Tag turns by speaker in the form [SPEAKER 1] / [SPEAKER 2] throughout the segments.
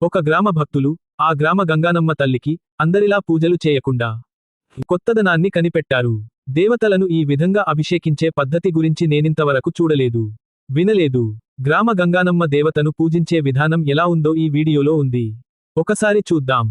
[SPEAKER 1] ఒక గ్రామ భక్తులు ఆ గ్రామ గంగానమ్మ తల్లికి అందరిలా పూజలు చేయకుండా కొత్తదనాన్ని కనిపెట్టారు. దేవతలను ఈ విధంగా అభిషేకించే పద్ధతి గురించి నేనింతవరకు చూడలేదు, వినలేదు. గ్రామ గంగానమ్మ దేవతను పూజించే విధానం ఎలా ఉందో ఈ వీడియోలో ఉంది. ఒకసారి చూద్దాం.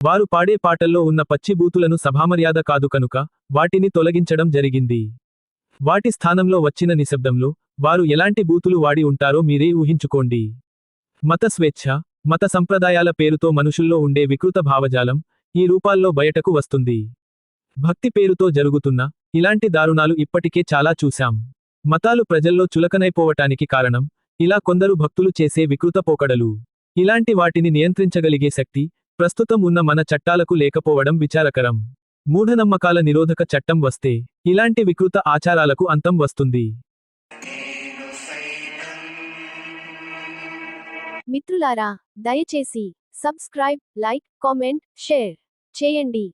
[SPEAKER 1] వారు పాడే పాటల్లో ఉన్న పచ్చి బూతులను సభామర్యాద కాదు కనుక వాటిని తొలగించడం జరిగింది. వాటి స్థానంలో వచ్చిన నిశ్శబ్దంలో వారు ఎలాంటి బూతులు వాడి ఉంటారో మీరే ఊహించుకోండి. మత స్వేచ్ఛ, మత సంప్రదాయాల పేరుతో మనుషుల్లో ఉండే వికృత భావజాలం ఈ రూపాల్లో బయటకు వస్తుంది. భక్తి పేరుతో జరుగుతున్న ఇలాంటి దారుణాలు ఇప్పటికే చాలా చూశాం. మతాలు ప్రజల్లో చులకనైపోవటానికి కారణం ఇలా కొందరు భక్తులు చేసే వికృత పోకడలు. ఇలాంటి వాటిని నియంత్రించగలిగే శక్తి ప్రస్తుతం ఉన్న మన చట్టాలకు లేకపోవడం విచారకరం. మూఢనమ్మకాల నిరోధక చట్టం వస్తే ఇలాంటి వికృత ఆచారాలకు అంతం వస్తుంది.
[SPEAKER 2] మిత్రులారా, దయచేసి సబ్స్క్రైబ్, లైక్, కామెంట్, షేర్ చేయండి.